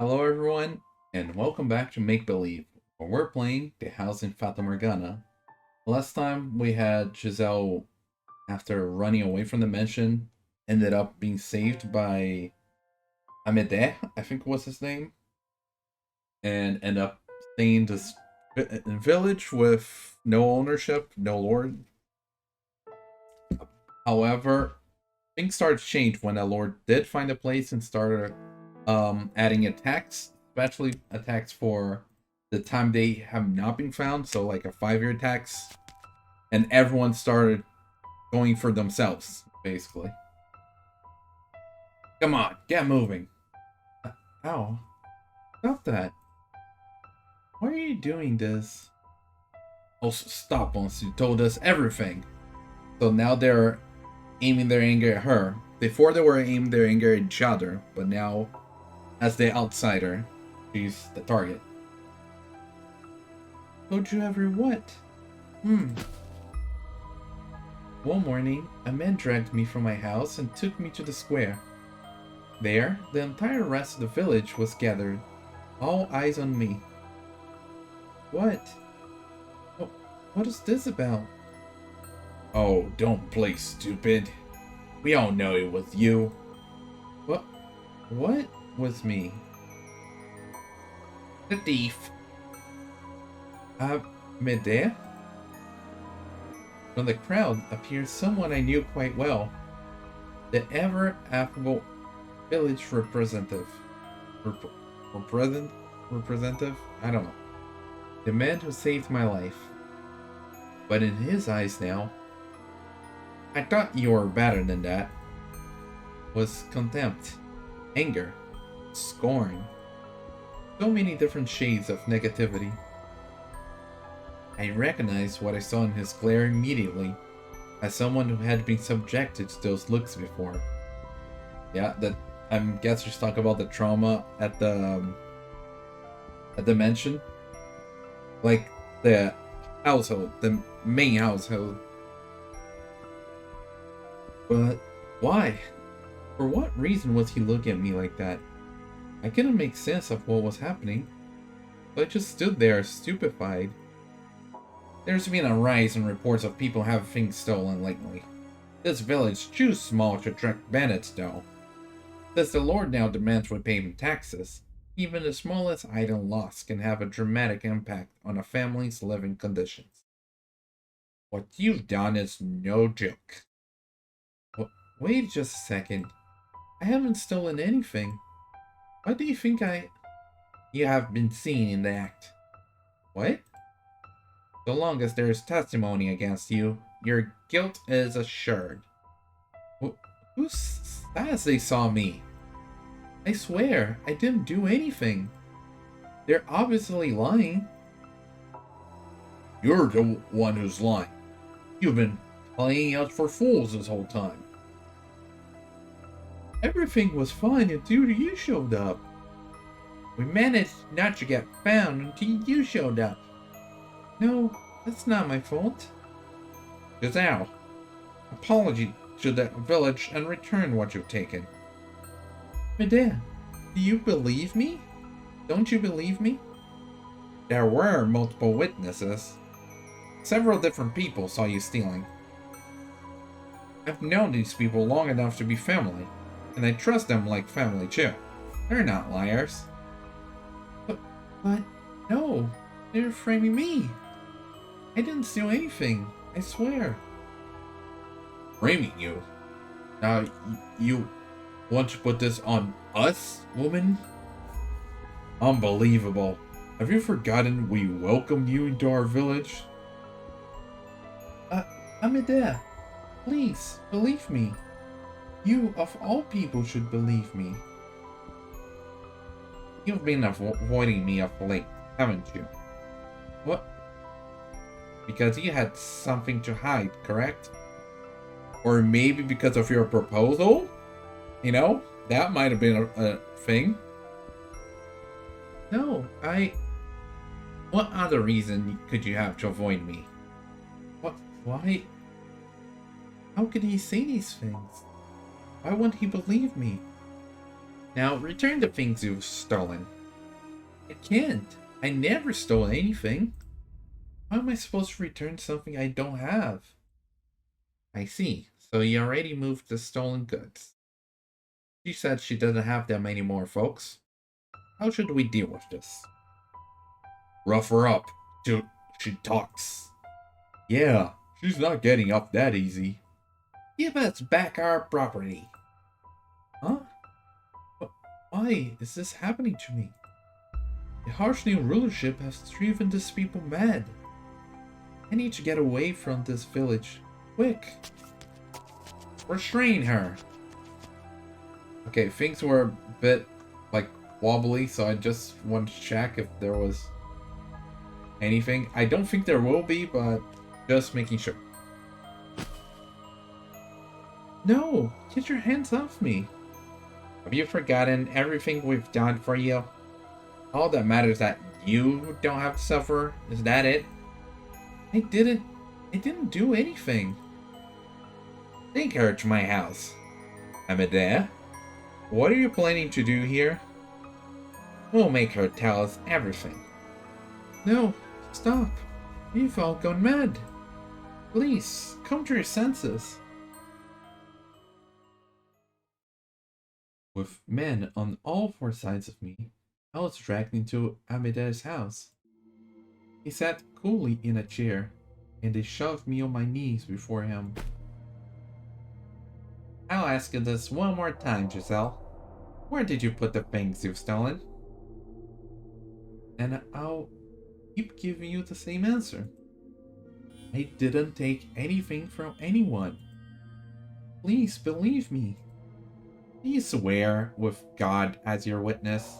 Hello, everyone, and welcome back to Make Believe, where we're playing the house in Fata Morgana. Last time we had Giselle, after running away from the mansion, ended up being saved by Amede, I think was his name, and end up staying in this village with no ownership, no lord. However, things started to change when a lord did find a place and started adding attacks, especially attacks for the time they have not been found, so like a 5-year tax, and everyone started going for themselves, basically. Come on, get moving. Ow. Stop that. Why are you doing this? Oh, stop once you told us everything. So now they're aiming their anger at her. Before they were aiming their anger at each other, but now, as the outsider, she's the target. Told you ever what? One morning, a man dragged me from my house and took me to the square. There, the entire rest of the village was gathered, all eyes on me. What? What is this about? Oh, don't play stupid. We all know it was you. What? What was me? The thief. Medea? From the crowd appeared someone I knew quite well. The ever-affable village representative. Representative? I don't know. The man who saved my life. But in his eyes now, I thought you were better than that. Was contempt, anger, scorn. So many different shades of negativity. I recognized what I saw in his glare immediately, as someone who had been subjected to those looks before. Yeah, that I'm guess you're talking about the trauma at the mansion, like the household, the main household. But why? For what reason was he looking at me like that? I couldn't make sense of what was happening, so I just stood there stupefied. There's been a rise in reports of people having things stolen lately. This village is too small to attract bandits, though. Since the Lord now demands we pay him taxes, even the smallest item lost can have a dramatic impact on a family's living conditions. What you've done is no joke. Wait just a second. I haven't stolen anything. Why do you think you have been seen in the act? What? So long as there is testimony against you, your guilt is assured. Who says they saw me? I swear, I didn't do anything. They're obviously lying. You're the one who's lying. You've been playing us for fools this whole time. Everything was fine until you showed up. We managed not to get found until you showed up. No, that's not my fault. Giselle, apology to the village and return what you've taken. Madame, do you believe me? Don't you believe me? There were multiple witnesses. Several different people saw you stealing. I've known these people long enough to be family, and I trust them like family too. They're not liars. But no, they're framing me. I didn't steal anything, I swear. Framing you? Now, you want to put this on us, woman? Unbelievable. Have you forgotten we welcomed you into our village? Amedea, please, believe me. You, of all people, should believe me. You've been avoiding me of late, haven't you? What? Because you had something to hide, correct? Or maybe because of your proposal? You know, that might have been a thing. No, What other reason could you have to avoid me? What? Why? How could he say these things? Why wouldn't he believe me? Now, return the things you've stolen. I can't. I never stole anything. How am I supposed to return something I don't have? I see. So you already moved the stolen goods. She said she doesn't have them anymore, folks. How should we deal with this? Rough her up till she talks. Yeah, she's not getting up that easy. Give us back our property. Huh? Why is this happening to me? The harsh new rulership has driven these people mad. I need to get away from this village. Quick. Restrain her. Okay, things were a bit, like, wobbly, so I just want to check if there was anything. I don't think there will be, but just making sure. No! Get your hands off me! Have you forgotten everything we've done for you? All that matters is that you don't have to suffer? Is that it? I didn't do anything. Take her to my house. Amedea, what are you planning to do here? We'll make her tell us everything. No, stop. You've all gone mad. Please, come to your senses. With men on all four sides of me, I was dragged into Amedea's house. He sat coolly in a chair, and they shoved me on my knees before him. I'll ask you this one more time, Giselle. Where did you put the things you've stolen? And I'll keep giving you the same answer. I didn't take anything from anyone. Please believe me. Do you swear with God as your witness?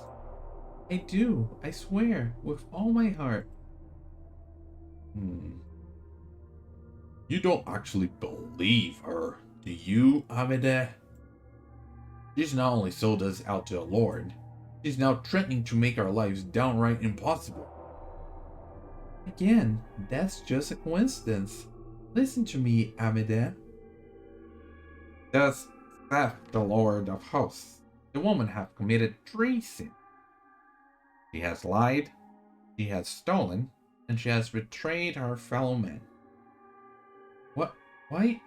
I do. I swear with all my heart. You don't actually believe her, do you, Amedea? She's not only sold us out to the Lord, she's now threatening to make our lives downright impossible. Again, that's just a coincidence. Listen to me, Amedea. Thus saith the Lord of hosts, the woman hath committed treason. She has lied, she has stolen, and she has betrayed her fellow men. What? Why are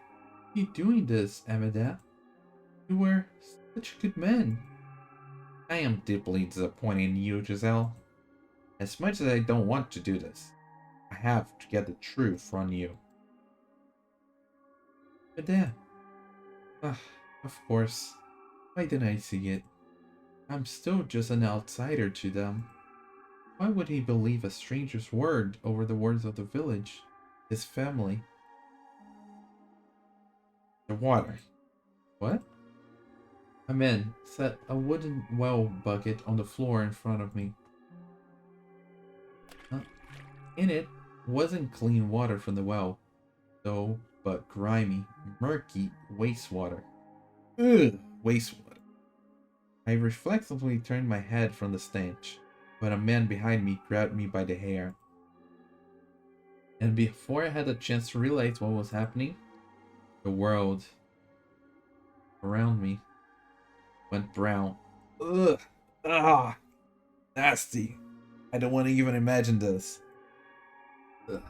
you doing this, Amedea? You were such a good man. I am deeply disappointed in you, Giselle. As much as I don't want to do this, I have to get the truth from you. Amedea. Of course. Why didn't I see it? I'm still just an outsider to them. Why would he believe a stranger's word over the words of the village, his family? The water. What? A man set a wooden well bucket on the floor in front of me. In it wasn't clean water from the well, though, but grimy, murky wastewater. Ugh, wastewater. I reflexively turned my head from the stench, but a man behind me grabbed me by the hair. And before I had a chance to realize what was happening, the world around me went brown. Ugh! Ah! Nasty! I don't want to even imagine this. Ugh.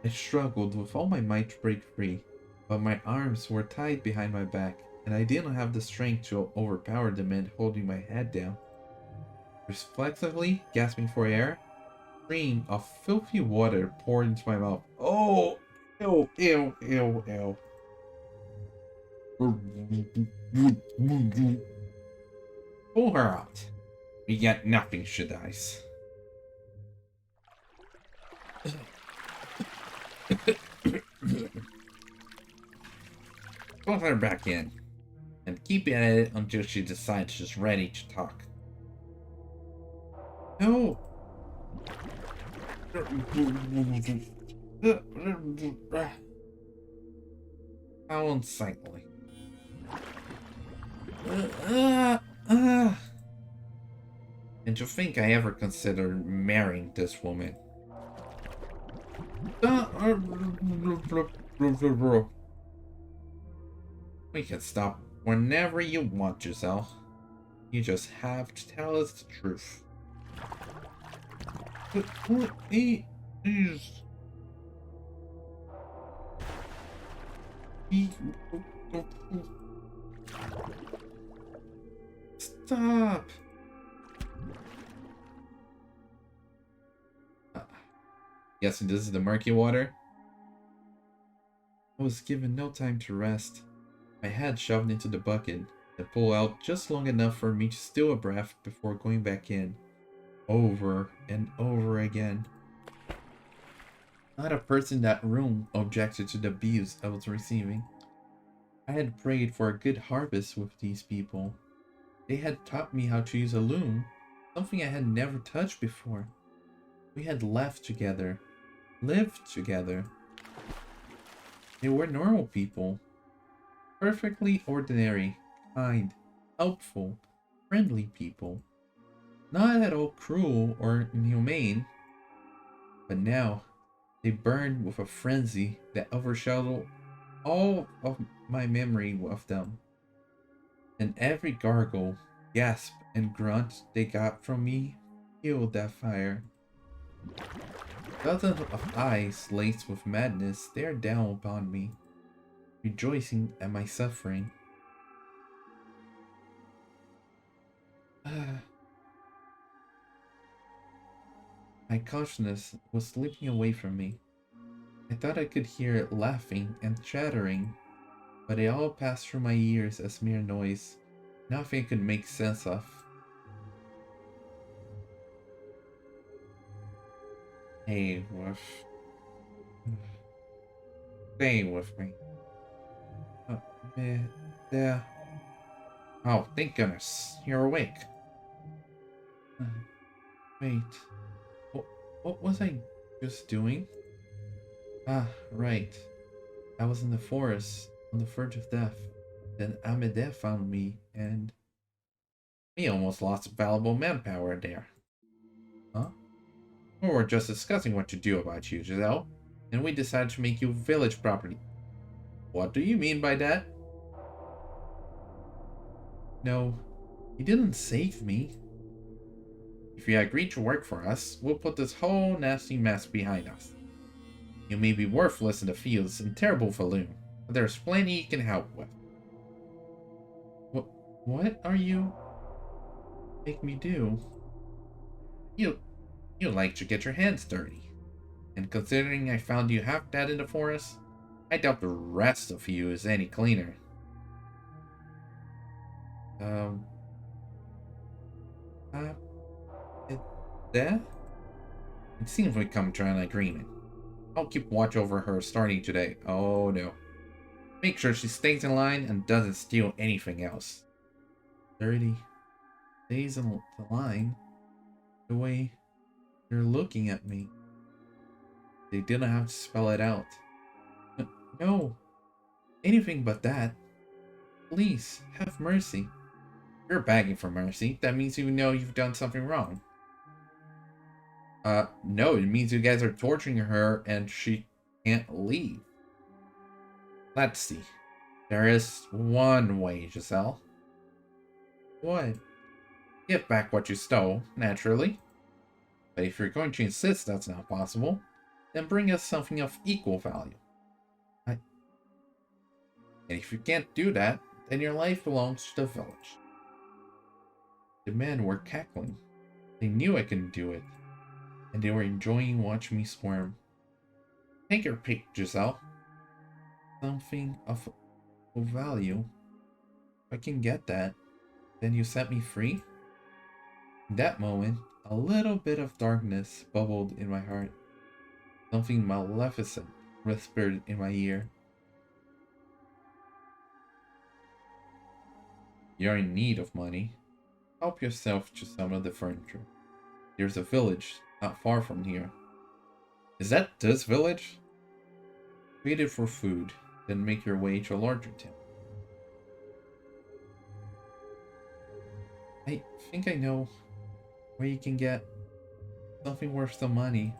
I struggled with all my might to break free, but my arms were tied behind my back, and I didn't have the strength to overpower the man holding my head down. Reflexively gasping for air, a stream of filthy water poured into my mouth. Oh! Ew, ew, ew, ew. Pull her out. We get nothing, she dies. Put her back in, and keep at it until she decides she's ready to talk. No! How unsightly. And to think I ever considered marrying this woman. We can stop whenever you want, Giselle. You just have to tell us the truth. Stop! Guessing this is the murky water? I was given no time to rest. My head shoved into the bucket and pulled out just long enough for me to steal a breath before going back in, over and over again. Not a person in that room objected to the abuse I was receiving. I had prayed for a good harvest with these people. They had taught me how to use a loom, something I had never touched before. We had laughed together, lived together. They were normal people. Perfectly ordinary, kind, helpful, friendly people. Not at all cruel or inhumane. But now, they burned with a frenzy that overshadowed all of my memory of them. And every gargle, gasp, and grunt they got from me fueled that fire. Dozens of eyes laced with madness stared down upon me, rejoicing at my suffering. My consciousness was slipping away from me. I thought I could hear it laughing and chattering, but it all passed through my ears as mere noise, nothing I could make sense of. Stay with me. There. Oh, thank goodness, you're awake. Wait, what was I just doing? Ah, right. I was in the forest, on the verge of death. Then Amede found me, and we almost lost valuable manpower there. Huh? We were just discussing what to do about you, Giselle, and we decided to make you village property. What do you mean by that? No, he didn't save me. If you agree to work for us, we'll put this whole nasty mess behind us. You may be worthless in the fields and terrible for loom, but there's plenty you can help with. What are you make me do? You like to get your hands dirty. And considering I found you half dead in the forest, I doubt the rest of you is any cleaner. It there? It seems we come to an agreement. I'll keep watch over her starting today. Oh no. Make sure she stays in line and doesn't steal anything else. 30 stays in the line? The way you're looking at me. They didn't have to spell it out. No. Anything but that. Please, have mercy. You're begging for mercy. That means you know you've done something wrong. No, it means you guys are torturing her and she can't leave. Let's see. There is one way, Giselle. What? Give back what you stole, naturally. But if you're going to insist that's not possible, then bring us something of equal value. And if you can't do that, then your life belongs to the village. The men were cackling. They knew I couldn't do it, and they were enjoying watching me squirm. Take your pick, Giselle. Something of value. If I can get that, then you set me free? In that moment, a little bit of darkness bubbled in my heart. Something maleficent whispered in my ear. You're in need of money. Help yourself to some of the furniture. There's a village not far from here. Is that this village? Trade it for food, then make your way to a larger town. I think I know where you can get something worth some money.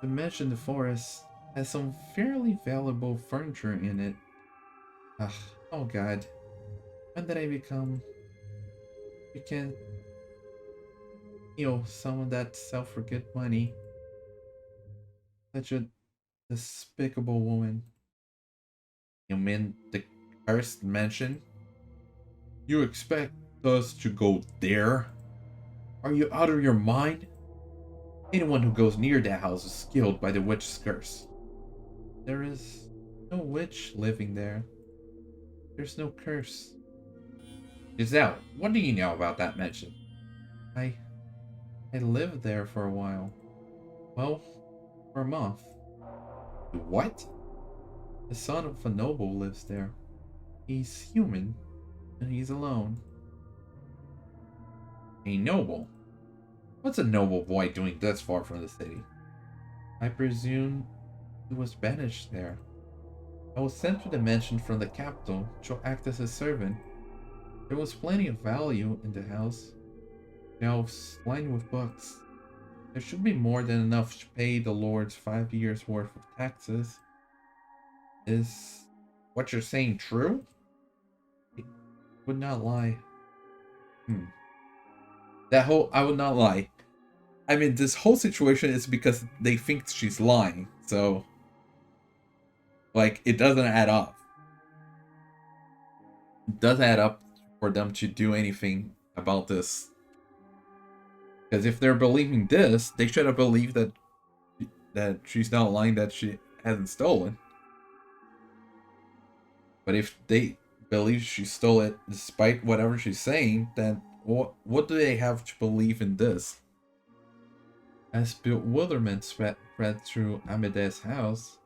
The mesh in the forest has some fairly valuable furniture in it. Ah, oh god. When did I become... You can... some of that self for good money. Such a despicable woman. You mean the cursed mansion? You expect us to go there? Are you out of your mind? Anyone who goes near that house is killed by the witch's curse. There is no witch living there. There's no curse. Giselle, what do you know about that mansion? I I lived there for a while. Well, for a month. What? The son of a noble lives there. He's human, and he's alone. A noble? What's a noble boy doing this far from the city? I presume he was banished there. I was sent to the mansion from the capital to act as his servant. There was plenty of value in the house. Shelves lined with books. There should be more than enough to pay the lord's 5 years' worth of taxes. Is what you're saying true? I would not lie. I would not lie. I mean, this whole situation is because they think she's lying. So, like, it doesn't add up. It doesn't add up for them to do anything about this. Because if they're believing this, they should have believed that she's not lying, that she hasn't stolen. But if they believe she stole it despite whatever she's saying, then what do they have to believe in this? As bewilderment spread through Amadeus' house,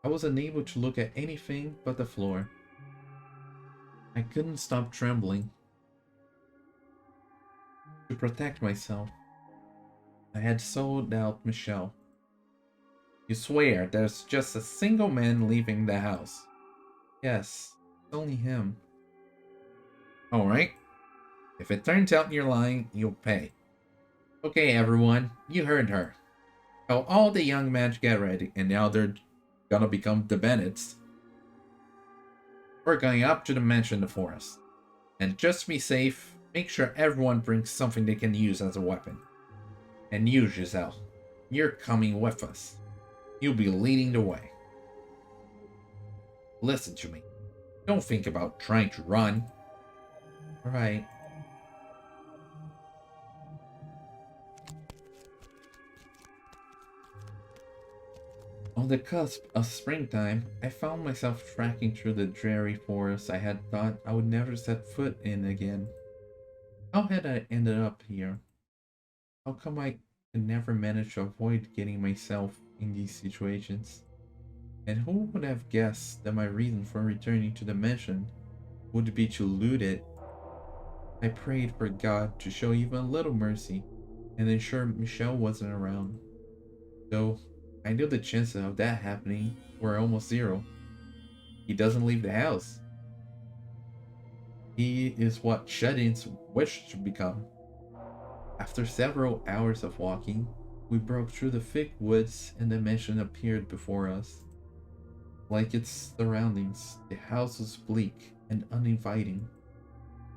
I was unable to look at anything but the floor. I couldn't stop trembling. To protect myself, I had sold out Michel. You swear there's just a single man leaving the house? Yes, it's only him. Alright. If it turns out you're lying, you'll pay. Okay, everyone, you heard her. Tell all the young men to get ready, and now they're gonna become the bandits. We're going up to the mansion in the forest. And just to be safe, make sure everyone brings something they can use as a weapon. And you, Giselle, you're coming with us. You'll be leading the way. Listen to me. Don't think about trying to run. Right. On the cusp of springtime, I found myself tracking through the dreary forest I had thought I would never set foot in again. How had I ended up here? How come I could never manage to avoid getting myself in these situations? And who would have guessed that my reason for returning to the mansion would be to loot it? I prayed for God to show even a little mercy and ensure Michel wasn't around. Though I knew the chances of that happening were almost zero. He doesn't leave the house. He is what shut-ins wish to become. After several hours of walking, we broke through the thick woods and the mansion appeared before us. Like its surroundings, the house was bleak and uninviting.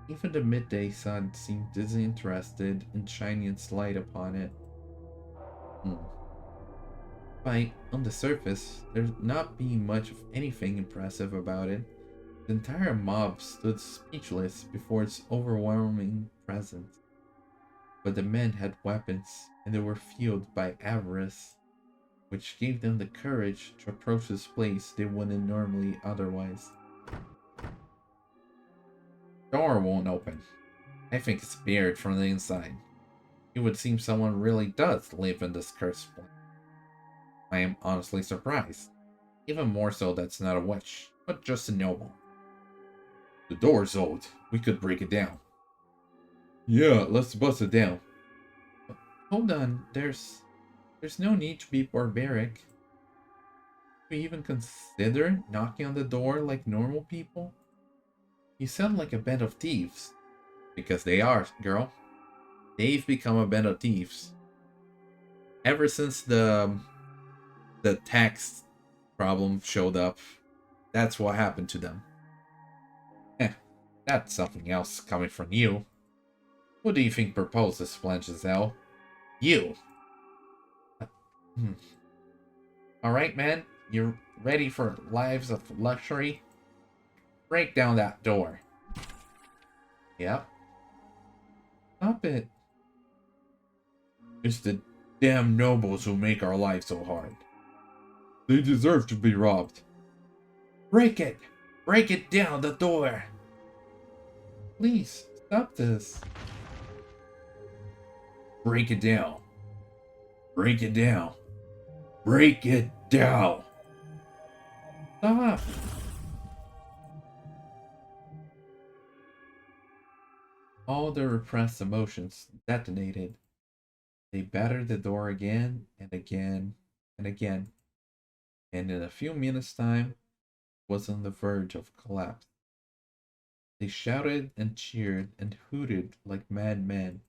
Even the midday sun seemed disinterested in shining its light upon it. On the surface, there's not being much of anything impressive about it. The entire mob stood speechless before its overwhelming presence. But the men had weapons, and they were fueled by avarice, which gave them the courage to approach this place they wouldn't normally otherwise. Door won't open. I think it's barred from the inside. It would seem someone really does live in this cursed place. I am honestly surprised. Even more so that's not a witch, but just a noble. The door's old. We could break it down. Yeah, let's bust it down. Hold on, there's no need to be barbaric. Do we even consider knocking on the door like normal people? You sound like a band of thieves. Because they are, girl. They've become a band of thieves. Ever since the tax problem showed up, that's what happened to them. That's something else coming from you. Who do you think proposed this plan, Giselle? You! Hmm. Alright, man. You're ready for lives of luxury? Break down that door. Yep. Stop it. It's the damn nobles who make our lives so hard. They deserve to be robbed. Break it! Break it down, the door! Please, stop this. Break it down. Break it down. Break it down. Stop. All the repressed emotions detonated. They battered the door again and again and again. And in a few minutes' time, was on the verge of collapse. They shouted and cheered and hooted like madmen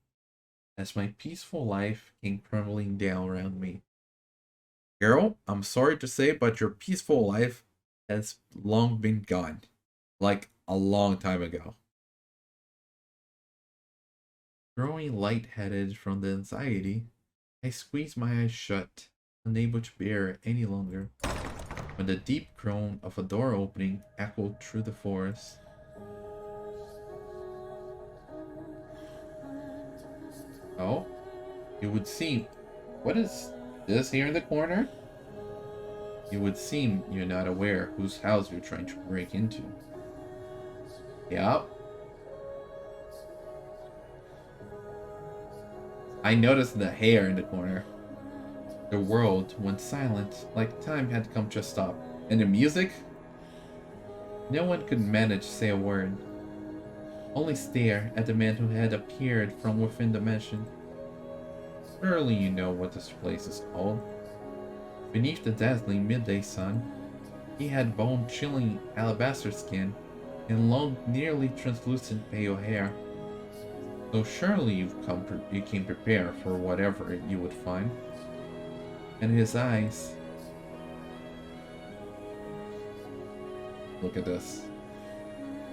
as my peaceful life came crumbling down around me. Girl, I'm sorry to say, but your peaceful life has long been gone. Like a long time ago. Growing lightheaded from the anxiety, I squeezed my eyes shut, unable to bear it any longer, when the deep groan of a door opening echoed through the forest. Oh, it would seem. What is this here in the corner? It would seem you're not aware whose house you're trying to break into. Yup. I noticed the hair in the corner. The world went silent, like time had come to a stop. And the music? No one could manage to say a word. Only stare at the man who had appeared from within the mansion. Surely you know what this place is called. Beneath the dazzling midday sun, he had bone-chilling alabaster skin and long, nearly translucent pale hair. So surely you came prepared for whatever you would find. And his eyes... Look at this.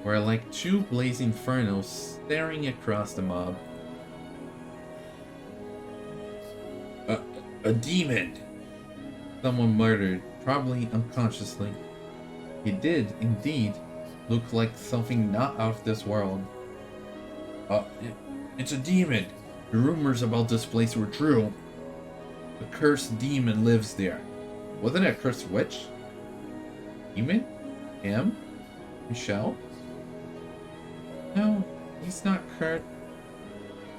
Were like two blazing infernos staring across the mob. A demon! Someone murdered, probably unconsciously. He did, indeed, look like something not out of this world. It's a demon! The rumors about this place were true. A cursed demon lives there. Wasn't it a cursed witch? Demon? Him? Michel? No, he's not cursed.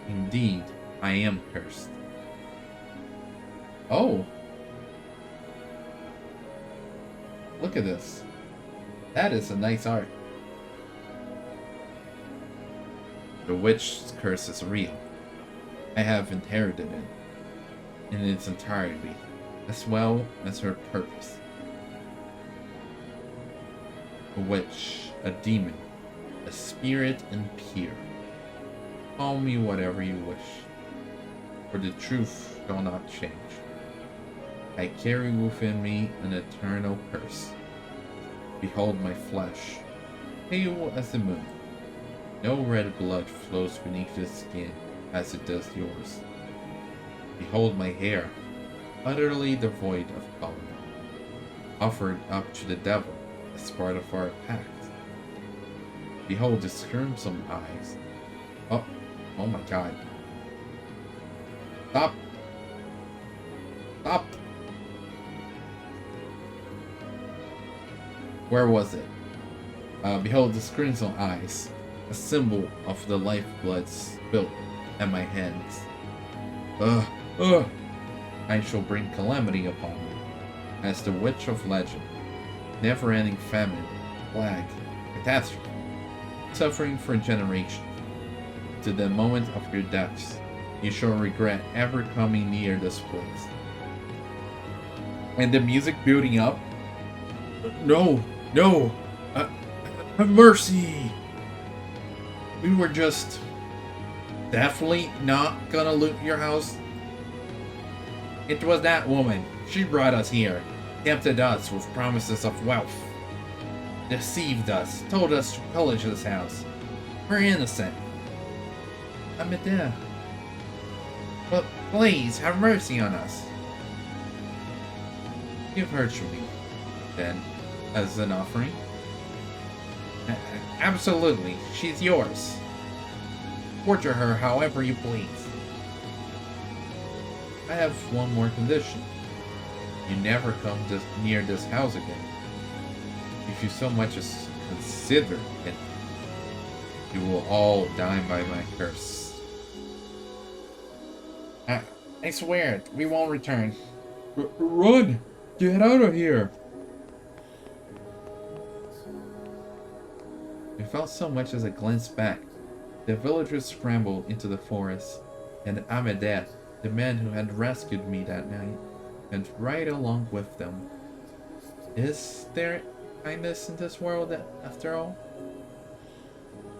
Indeed, I am cursed. Oh! Look at this. That is a nice art. The witch's curse is real. I have inherited it in its entirety, as well as her purpose. A witch, a demon, a spirit impure. Call me whatever you wish, for the truth shall not change. I carry within me an eternal curse. Behold my flesh, pale as the moon. No red blood flows beneath its skin as it does yours. Behold my hair, utterly devoid of color, offered up to the devil as part of our pact. Behold his crimson eyes. Oh my God. Stop! Stop! Where was it? Behold his crimson eyes, a symbol of the lifeblood spilt at my hands. I shall bring calamity upon you, as the witch of legend, never-ending famine, plague, catastrophe, suffering for generations. To the moment of your deaths, you shall regret ever coming near this place. And the music building up. No! Have mercy! We were just definitely not gonna loot your house. It was that woman. She brought us here, tempted us with promises of wealth, deceived us, told us to pillage this house, We're innocent. I'm a dead. But please, have mercy on us. Give her to me, then, as an offering. Absolutely, she's yours. Torture her however you please. I have one more condition. You never come near this house again. If you so much as consider it, you will all die by my curse. I swear it, we won't return. Run! Get out of here! Without so much as a glance back, the villagers scrambled into the forest, and Amadeh, the man who had rescued me that night, went right along with them. Is there kindness in this world after all?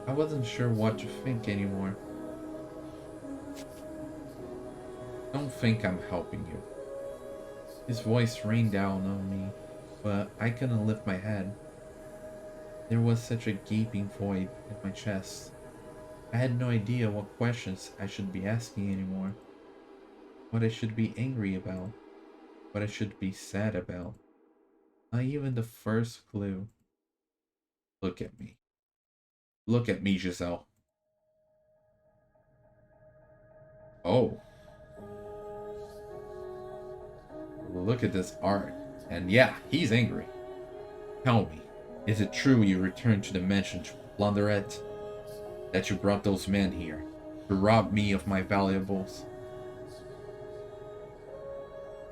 I wasn't sure what to think anymore. Don't think I'm helping you. His voice rained down on me, but I couldn't lift my head. There was such a gaping void in my chest. I had no idea what questions I should be asking anymore. What I should be angry about. What I should be sad about. Not even the first clue. Look at me. Look at me, Giselle. Oh. Look at this art. And yeah, he's angry. Tell me, is it true you returned to the mansion to plunder it? That you brought those men here to rob me of my valuables?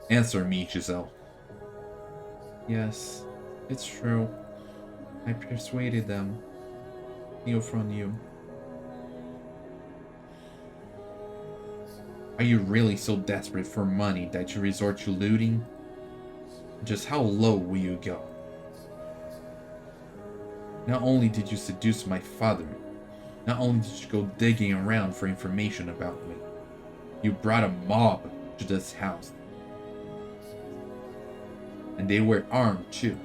Answer me, Giselle. Yes, it's true. I persuaded them. Steal from you. Are you really so desperate for money that you resort to looting? Just how low will you go? Not only did you seduce my father, not only did you go digging around for information about me, you brought a mob to this house. And they were armed too.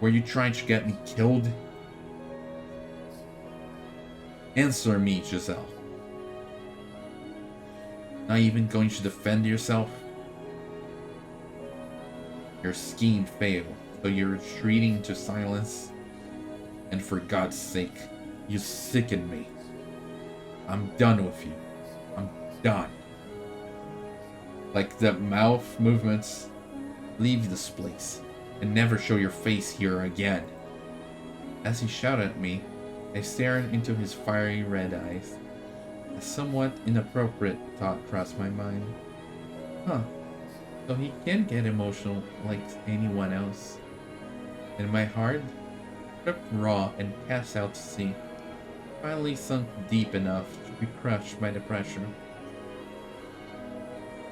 Were you trying to get me killed? Answer me, Giselle. Not even going to defend yourself? Your scheme failed, so you're retreating into silence? And for God's sake, you sicken me. I'm done with you. I'm done. Like the mouth movements, leave this place and never show your face here again. As he shouted at me, I stared into his fiery red eyes. A somewhat inappropriate thought crossed my mind. Huh, so he can get emotional like anyone else. And my heart, stripped raw and cast out to sea, finally sunk deep enough to be crushed by the pressure.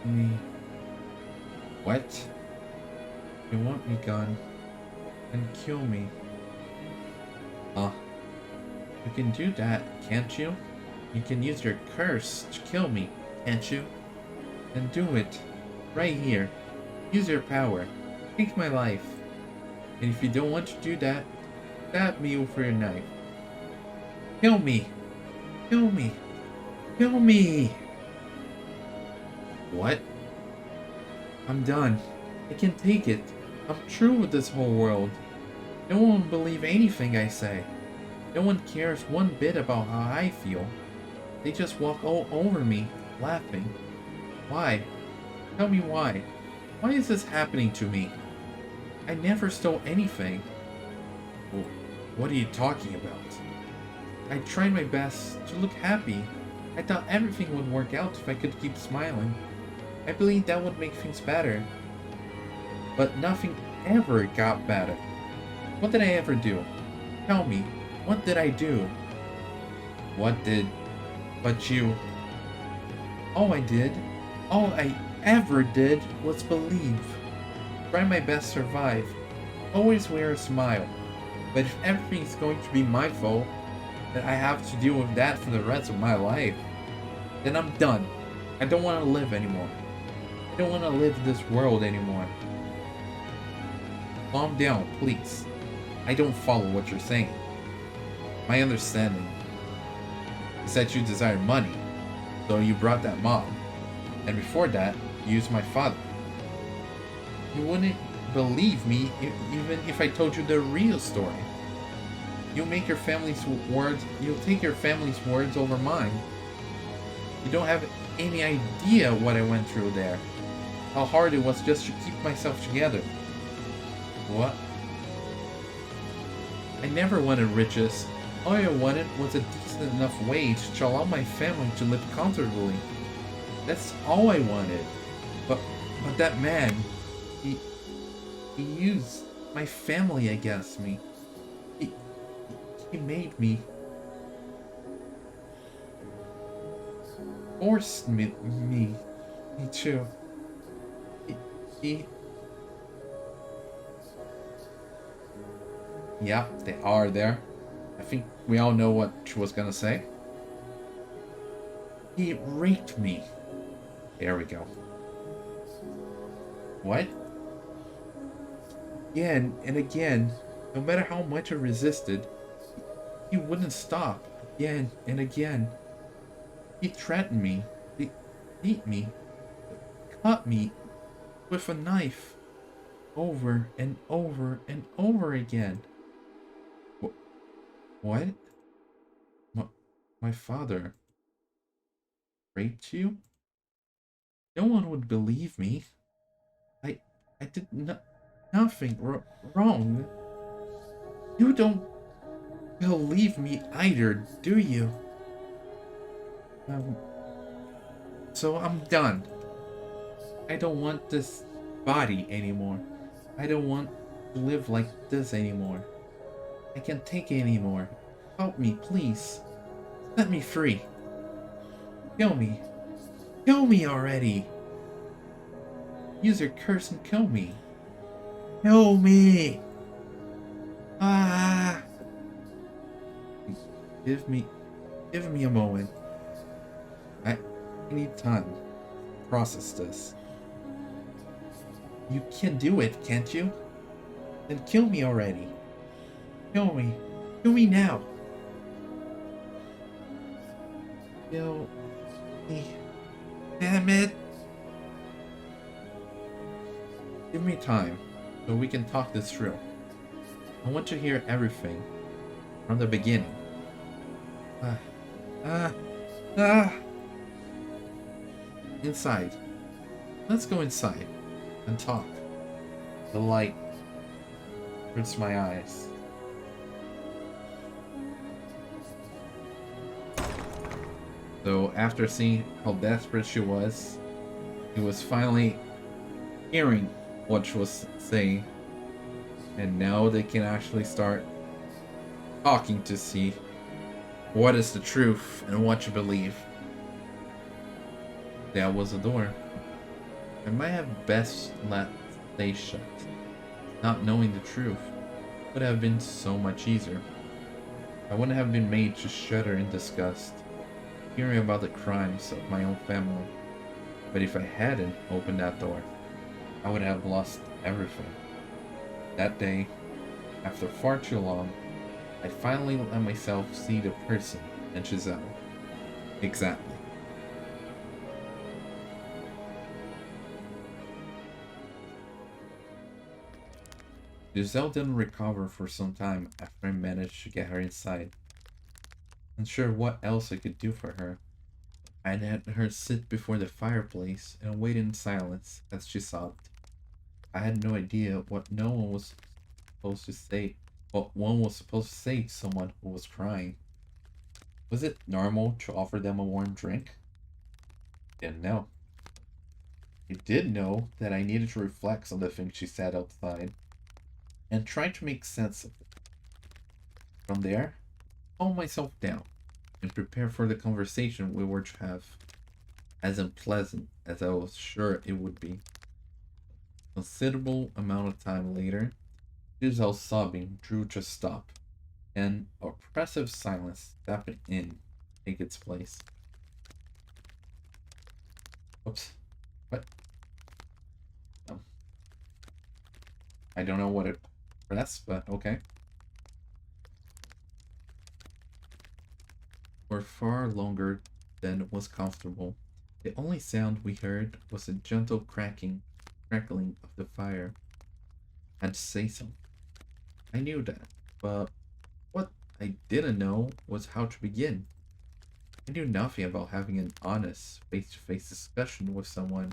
Me. What? You want me gone? And kill me. You can do that, can't you? You can use your curse to kill me, can't you? Then do it. Right here. Use your power. Take my life. And if you don't want to do that, stab me with your knife. Kill me. Kill me. Kill me. What? I'm done. I can take it. I'm through with this whole world. No one will believe anything I say. No one cares one bit about how I feel. They just walk all over me, laughing. Why? Tell me why. Why is this happening to me? I never stole anything. Well, what are you talking about? I tried my best to look happy. I thought everything would work out if I could keep smiling. I believed that would make things better. But nothing ever got better. What did I ever do? Tell me, what did I do? But you... All I ever did was believe. Try my best to survive. Always wear a smile. But if everything's going to be my fault, that I have to deal with that for the rest of my life, then I'm done. I don't want to live anymore. I don't want to live in this world anymore. Calm down, please. I don't follow what you're saying. My understanding You said you desired money, so you brought that mob. And before that, you used my father. You wouldn't believe me even if I told you the real story. You'll take your family's words over mine. You don't have any idea what I went through there. How hard it was just to keep myself together. What? I never wanted riches. All I wanted was a decent enough wage to allow my family to live comfortably. That's all I wanted. But that man, he used my family against me. He made me, forced me to. He. Yeah, they are there. I think we all know what she was gonna say. He raped me. There we go. What? Again and again, no matter how much I resisted, he wouldn't stop. Again and again. He threatened me. He beat me. Cut me with a knife. Over and over and over again. What? My father raped you? No one would believe me. I did nothing wrong. You don't believe me either, do you? So I'm done. I don't want this body anymore. I don't want to live like this anymore. I can't take it anymore. Help me, please. Set me free. Kill me. Kill me already. Use your curse and kill me. Kill me. Ah. Give me a moment. I need time to process this. You can do it, can't you? Then kill me already. Kill me. Kill me now. Kill me. Damn it. Give me time so we can talk this through. I want to hear everything from the beginning. Inside. Let's go inside and talk. The light hurts my eyes. So after seeing how desperate she was, he was finally hearing what she was saying. And now they can actually start talking to see what is the truth and what you believe. That was the door. I might have best let stay shut. Not knowing the truth would have been so much easier. I wouldn't have been made to shudder in disgust, hearing about the crimes of my own family. But if I hadn't opened that door, I would have lost everything. That day, after far too long, I finally let myself see the person in Giselle. Exactly. Giselle didn't recover for some time after I managed to get her inside. Unsure what else I could do for her, I had her sit before the fireplace and wait in silence as she sobbed. I had no idea what one was supposed to say to someone who was crying. Was it normal to offer them a warm drink? Didn't know. I did know that I needed to reflect on the things she said outside and try to make sense of it. From there, calm myself down and prepare for the conversation we were to have, as unpleasant as I was sure it would be. A considerable amount of time later, Giselle's sobbing drew to a stop, and oppressive silence stepped in, take its place. Oops. What? I don't know what it pressed, but okay. for far longer than was comfortable. The only sound we heard was a gentle crackling of the fire. I'd say so. I knew that, but what I didn't know was how to begin. I knew nothing about having an honest, face-to-face discussion with someone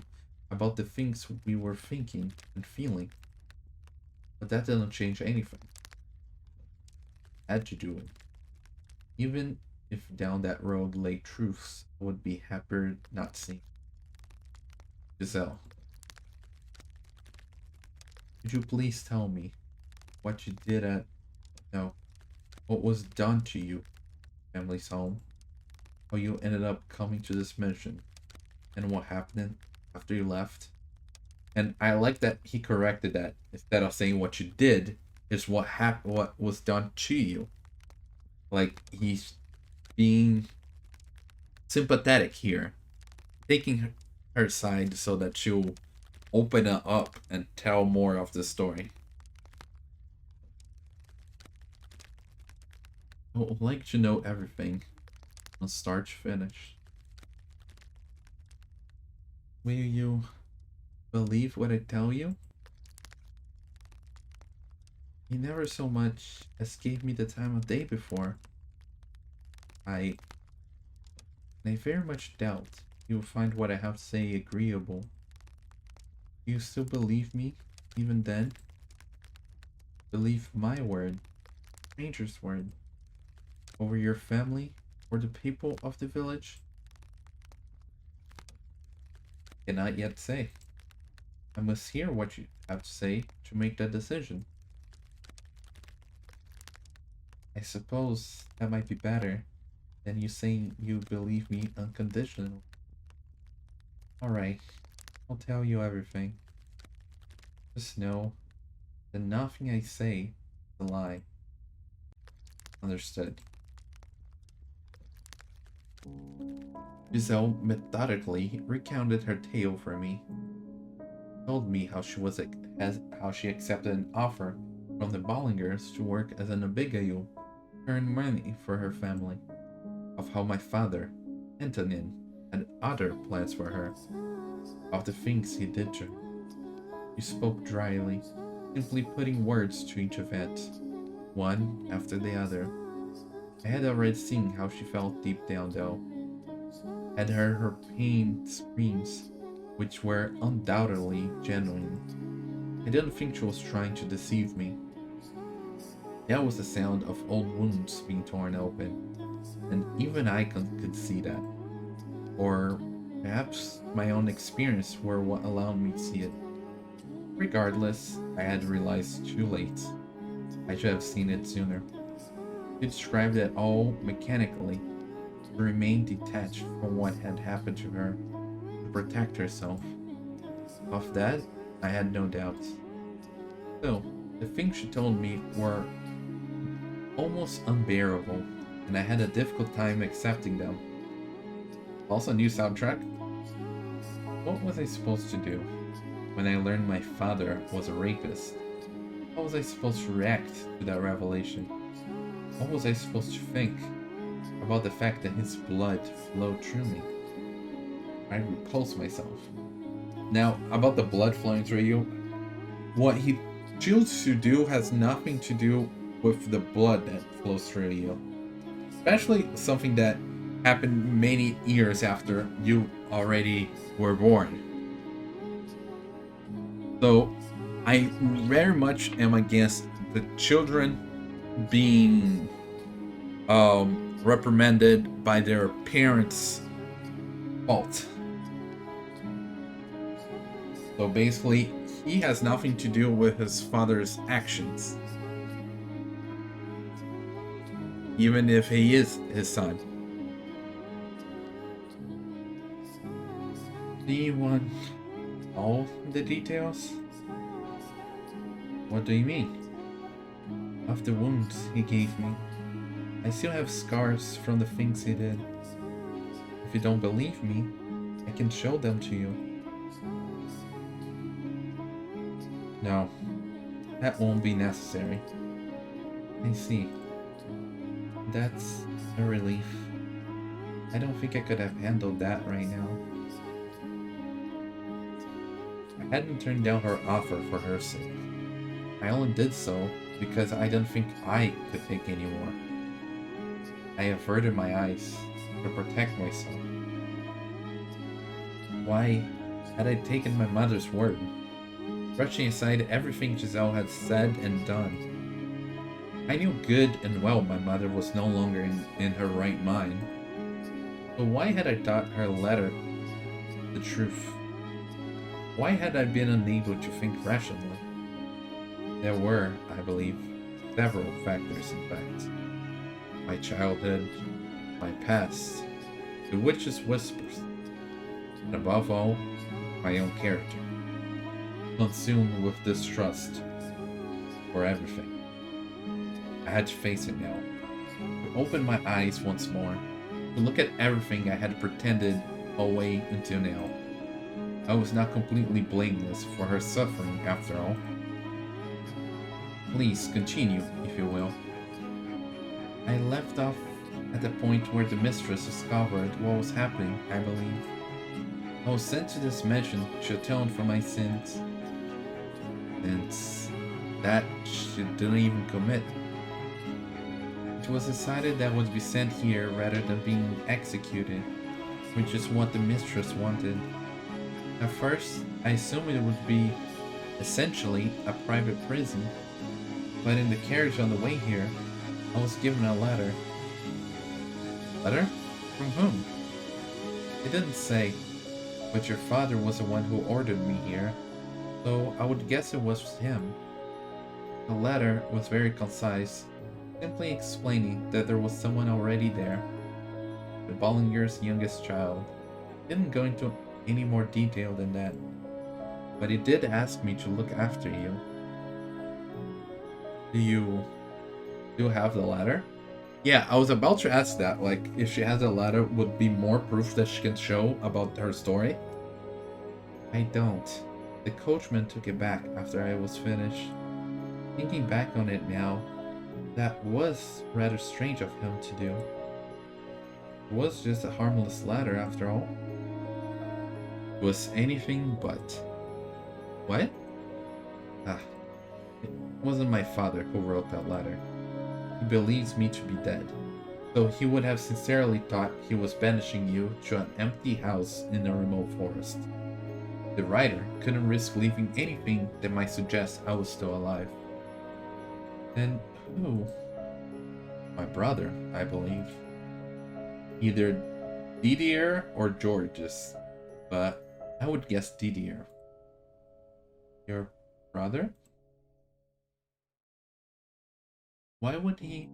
about the things we were thinking and feeling. But that didn't change anything. I had to do it. Even if down that road lay truths I would be happier not seeing. Giselle, could you please tell me what you did at... No, what was done to you, family's home? How you ended up coming to this mission? And what happened after you left? And I like that he corrected that. Instead of saying what you did, is what was done to you. Like, he's being sympathetic here. Taking her side so that she'll open it up and tell more of the story. I would like to know everything from start to finish. Will you believe what I tell you? He never so much as gave me the time of day before. I very much doubt you will find what I have to say agreeable. Do you still believe me, even then? Believe my word, stranger's word, over your family or the people of the village? Cannot yet say. I must hear what you have to say to make that decision. I suppose that might be better than you saying you believe me unconditionally. Alright, I'll tell you everything. Just know that nothing I say is a lie. Understood. Giselle methodically recounted her tale for me. Told me how she accepted an offer from the Bollingers to work as an Abigail, earn money for her family. Of how my father, Antonin, had other plans for her. Of the things he did to her. She spoke dryly, simply putting words to each event, one after the other. I had already seen how she felt deep down though. Had heard her pain screams, which were undoubtedly genuine. I didn't think she was trying to deceive me. That was the sound of old wounds being torn open, and even I could see that. Or perhaps my own experience were what allowed me to see it. Regardless, I had realized too late. I should have seen it sooner. She described it all mechanically, to remain detached from what had happened to her, to protect herself. Of that, I had no doubts. Still, the things she told me were almost unbearable, and I had a difficult time accepting them. Also, new soundtrack? What was I supposed to do when I learned my father was a rapist? How was I supposed to react to that revelation? What was I supposed to think about the fact that his blood flowed through me? I repulsed myself. Now, about the blood flowing through you, what he chooses to do has nothing to do with the blood that flows through you. Especially something that happened many years after you already were born. So, I very much am against the children being reprimanded by their parents' fault. So basically, he has nothing to do with his father's actions. Even if he is his son. Do you want all the details? What do you mean? Of the wounds he gave me. I still have scars from the things he did. If you don't believe me, I can show them to you. No, that won't be necessary. I see. That's a relief. I don't think I could have handled that right now. I hadn't turned down her offer for her sake. I only did so because I didn't think I could take any more. I averted my eyes to protect myself. Why had I taken my mother's word, brushing aside everything Giselle had said and done? I knew good and well my mother was no longer in her right mind. But why had I thought her letter the truth? Why had I been unable to think rationally? There were, I believe, several factors in fact. My childhood, my past, the witch's whispers, and above all, my own character, consumed with distrust for everything. I had to face it now, to open my eyes once more, to look at everything I had pretended away until now. I was not completely blameless for her suffering after all. Please continue, if you will. I left off at the point where the mistress discovered what was happening, I believe. I was sent to this mansion to atone for my sins. Sins that she didn't even commit. It was decided that I would be sent here rather than being executed, which is what the mistress wanted. At first, I assumed it would be essentially a private prison, but in the carriage on the way here, I was given a letter. Letter? From whom? It didn't say, but your father was the one who ordered me here, so I would guess it was him. The letter was very concise, simply explaining that there was someone already there, the Bollinger's youngest child. It didn't go into any more detail than that, but it did ask me to look after you. Do you have the letter? Yeah, I was about to ask that, like, if she has a letter, would be more proof that she can show about her story? I don't. The coachman took it back after I was finished. Thinking back on it now, that was rather strange of him to do. It was just a harmless letter after all. It was anything but. What? It wasn't my father who wrote that letter. He believes me to be dead, so he would have sincerely thought he was banishing you to an empty house in a remote forest. The writer couldn't risk leaving anything that might suggest I was still alive. Then who? My brother, I believe. Either Didier or Georges, but I would guess Didier. Your brother? Why would he?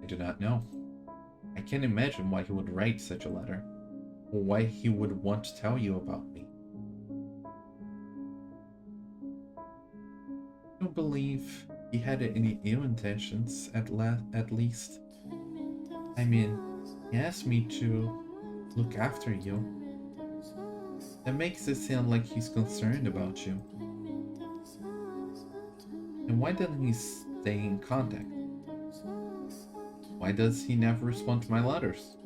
I do not know. I can't imagine why he would write such a letter, or why he would want to tell you about me. I don't believe he had any ill intentions, at least. I mean, he asked me to look after you. That makes it sound like he's concerned about you. And why doesn't he stay in contact? Why does he never respond to my letters?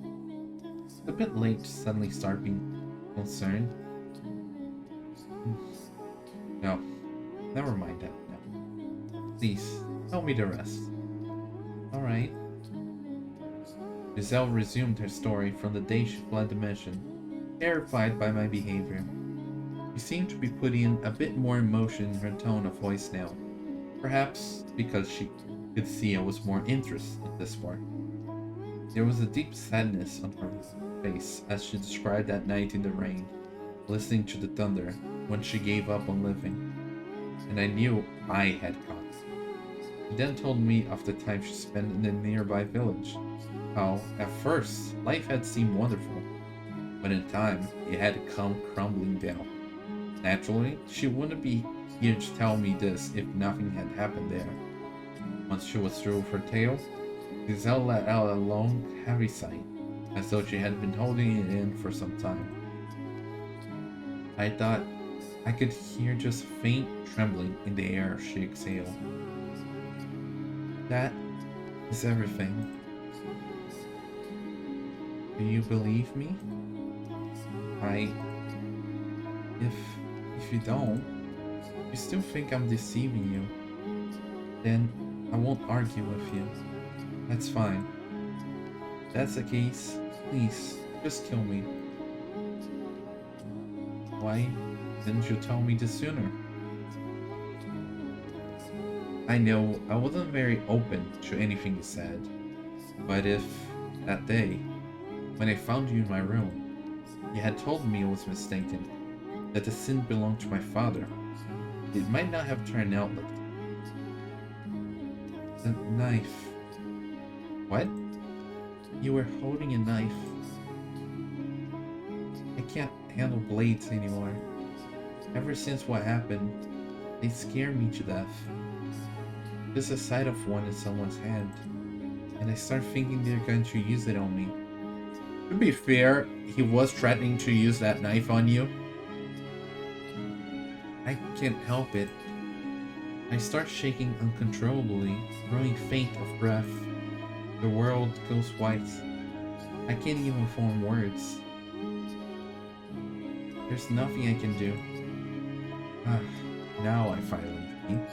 It's a bit late to suddenly start being concerned. No, never mind that now. Please, tell me the rest. Alright. Giselle resumed her story from the day she fled the mansion, terrified by my behavior. She seemed to be putting a bit more emotion in her tone of voice now, perhaps because she could see I was more interested in this part. There was a deep sadness on her face as she described that night in the rain, listening to the thunder when she gave up on living, and I knew I had caught. She then told me of the time she spent in the nearby village, how, at first, life had seemed wonderful, but in time, it had come crumbling down. Naturally, she wouldn't be here to tell me this if nothing had happened there. Once she was through with her tale, Giselle let out a long, heavy sigh, as though she had been holding it in for some time. I thought I could hear just faint trembling in the air she exhaled. That is everything. Do you believe me? I... If you don't, you still think I'm deceiving you, then I won't argue with you. That's fine. If that's the case, please, just kill me. Why didn't you tell me this sooner? I know I wasn't very open to anything you said, but if that day, when I found you in my room, you had told me I was mistaken, that the sin belonged to my father, it might not have turned out like that. The knife. What? You were holding a knife. I can't handle blades anymore. Ever since what happened, they scare me to death. Just the sight of one in someone's hand, and I start thinking they're going to use it on me. To be fair, he was threatening to use that knife on you. I can't help it. I start shaking uncontrollably, growing faint of breath. The world goes white. I can't even form words. There's nothing I can do. Now I finally think.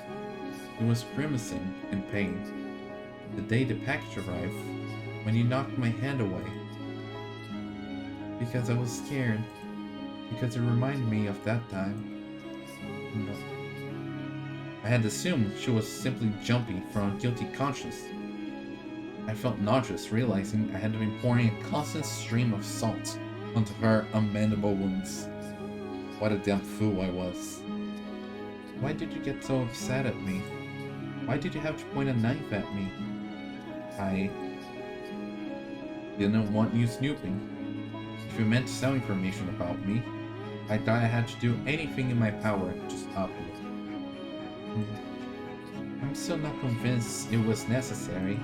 He was grimacing in pain. The day the package arrived, when you knocked my hand away. Because I was scared. Because it reminded me of that time. No. I had assumed she was simply jumping from a guilty conscience. I felt nauseous, realizing I had been pouring a constant stream of salt onto her unmendable wounds. What a damn fool I was. Why did you get so upset at me? Why did you have to point a knife at me? I didn't want you snooping. If you meant to sell information about me, I thought I had to do anything in my power to stop you. I'm still not convinced it was necessary.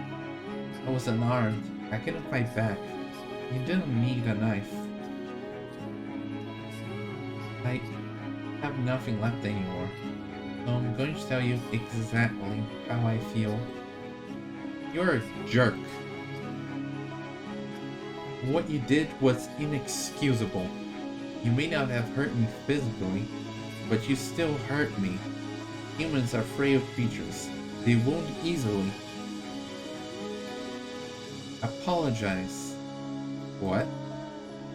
I was unarmed. I couldn't fight back. You didn't need a knife. I have nothing left anymore. So I'm going to tell you exactly how I feel. You're a jerk. What you did was inexcusable. You may not have hurt me physically, but you still hurt me. Humans are frail creatures. They wound easily. Apologize. What?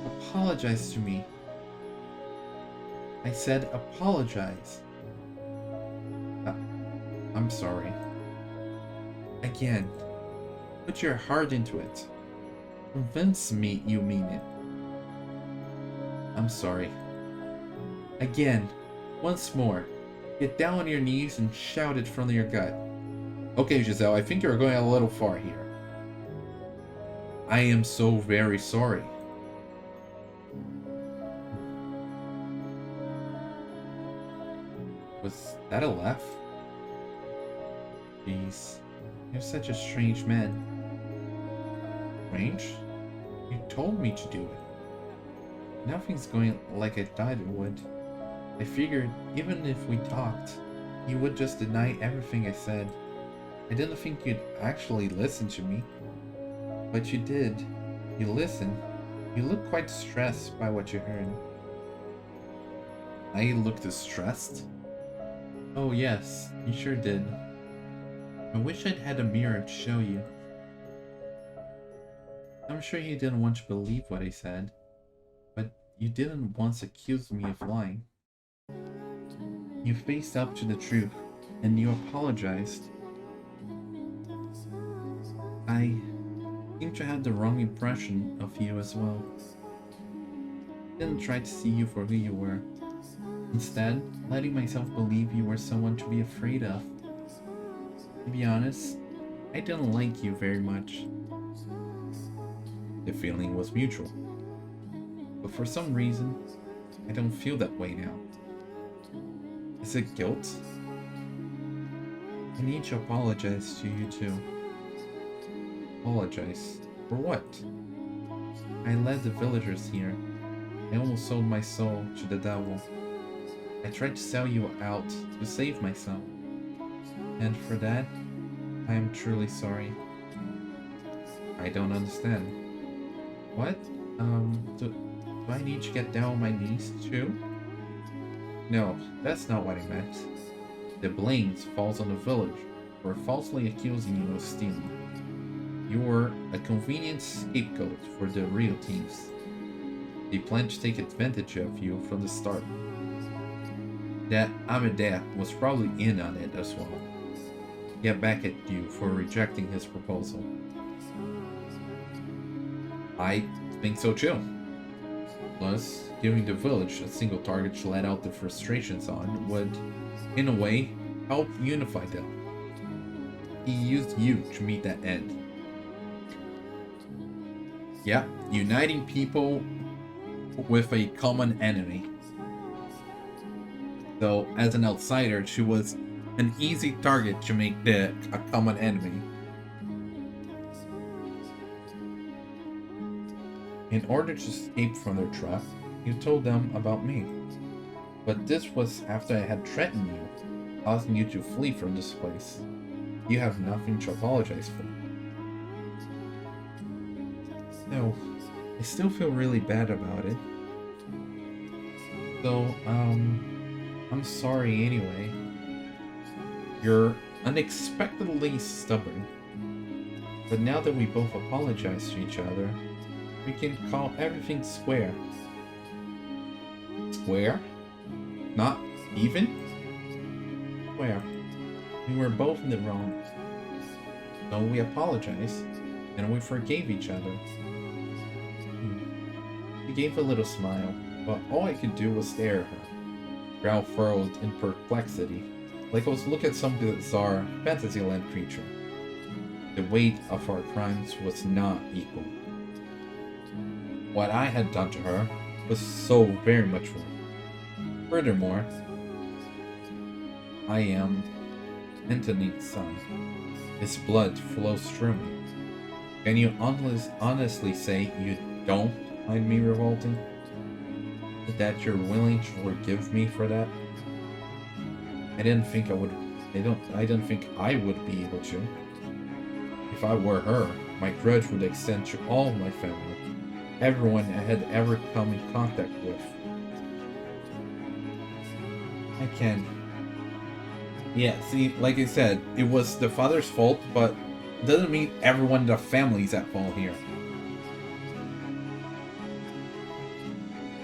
Apologize to me. I said apologize. I'm sorry. Again, put your heart into it. Convince me you mean it. I'm sorry. Again, once more, get down on your knees and shout it from your gut. Okay, Giselle, I think you're going a little far here. I am so very sorry. Was that a laugh? Jeez, you're such a strange man. Strange? You told me to do it. Nothing's going like I thought it would. I figured even if we talked, you would just deny everything I said. I didn't think you'd actually listen to me. But you did. You listened. You looked quite stressed by what you heard. I looked distressed? Oh yes, you sure did. I wish I'd had a mirror to show you. I'm sure you didn't want to believe what I said, but you didn't once accuse me of lying. You faced up to the truth, and you apologized. I seem to have the wrong impression of you as well. I didn't try to see you for who you were. Instead, letting myself believe you were someone to be afraid of. To be honest, I didn't like you very much. The feeling was mutual. But for some reason, I don't feel that way now. Is it guilt? I need to apologize to you too. Apologize? For what? I led the villagers here. I almost sold my soul to the devil. I tried to sell you out to save myself. And for that, I am truly sorry. I don't understand. What? Do I need to get down on my knees too? No, that's not what I meant. The blame falls on the village for falsely accusing you of stealing. You were a convenient scapegoat for the real thieves. They planned to take advantage of you from the start. That Amedea was probably in on it as well. Get back at you for rejecting his proposal. I think so too. Plus, giving the village a single target to let out their frustrations on would, in a way, help unify them. He used you to meet that end. Yeah, uniting people with a common enemy. So, as an outsider, she was an easy target to make a common enemy. In order to escape from their trap, you told them about me. But this was after I had threatened you, causing you to flee from this place. You have nothing to apologize for. No, I still feel really bad about it. So, I'm sorry anyway. You're unexpectedly stubborn. But now that we both apologize to each other, we can call everything square. Square? Not even? Square. We were both in the wrong. So we apologized, and we forgave each other. She gave a little smile, but all I could do was stare at her, brow furrowed in perplexity, like I was looking at some bizarre fantasyland creature. The weight of our crimes was not equal. What I had done to her was so very much worse. Furthermore, I am Antony's son. His blood flows through me. Can you honestly say you don't find me revolting? That you're willing to forgive me for that? I didn't think I would be able to. If I were her, my grudge would extend to all my family, everyone I had ever come in contact with. I can. Yeah, see, like I said, it was the father's fault, but it doesn't mean everyone in the family's at fault here.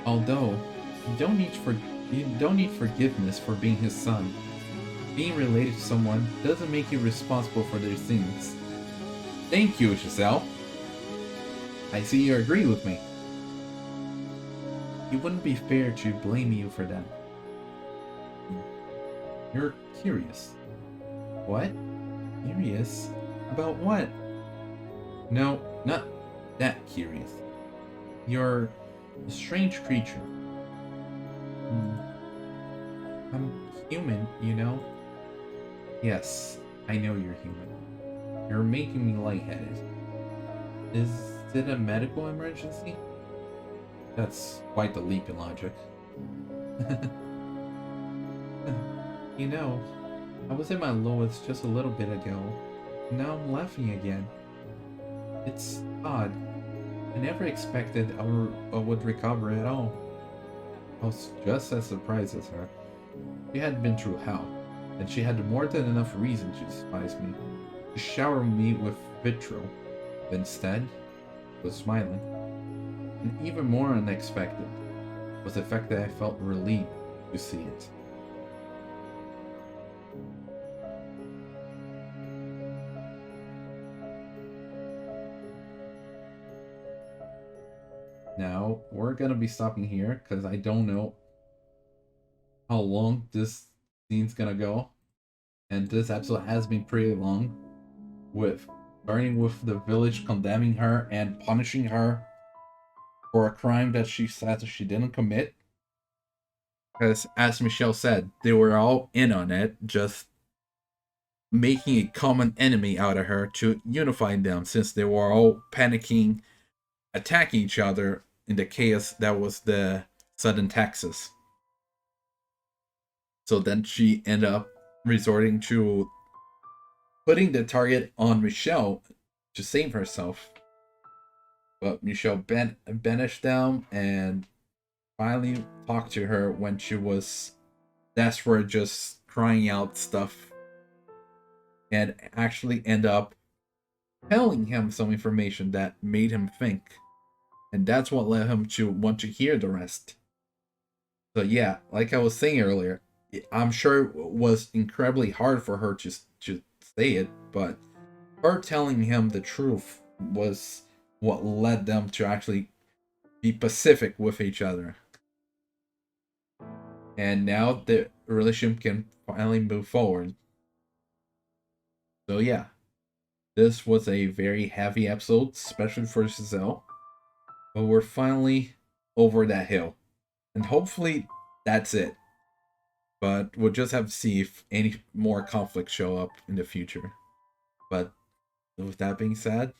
Although, you don't need forgiveness for being his son. Being related to someone doesn't make you responsible for their sins. Thank you, Giselle. I see you agree with me. It wouldn't be fair to blame you for that. You're curious. What? Curious? About what? No, not that curious. You're a strange creature. I'm human, you know? Yes, I know you're human. You're making me lightheaded. Is it a medical emergency? That's quite the leap in logic. You know, I was at my lowest just a little bit ago. Now I'm laughing again. It's odd. I never expected I would recover at all. I was just as surprised as her. She had been through hell, and she had more than enough reason to despise me, to shower me with vitriol. But instead, she was smiling. And even more unexpected was the fact that I felt relieved to see it. Now, we're gonna be stopping here because I don't know how long this scene's gonna go. And this episode has been pretty long, with starting with the village condemning her and punishing her for a crime that she said she didn't commit. Because, as Michel said, they were all in on it, just making a common enemy out of her to unify them, since they were all panicking, attacking each other in the chaos that was the sudden Texas. So then she ended up resorting to putting the target on Michel to save herself. But Michel banished them and finally talked to her when she was desperate, just crying out stuff, and actually end up telling him some information that made him think. And that's what led him to want to hear the rest. So yeah, like I was saying earlier, I'm sure it was incredibly hard for her to say it, but her telling him the truth was what led them to actually be pacific with each other. And now the relationship can finally move forward. So yeah, this was a very heavy episode, especially for Giselle. But we're finally over that hill. And hopefully that's it. But we'll just have to see if any more conflicts show up in the future. But with that being said,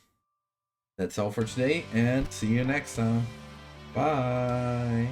that's all for today, and see you next time. Bye.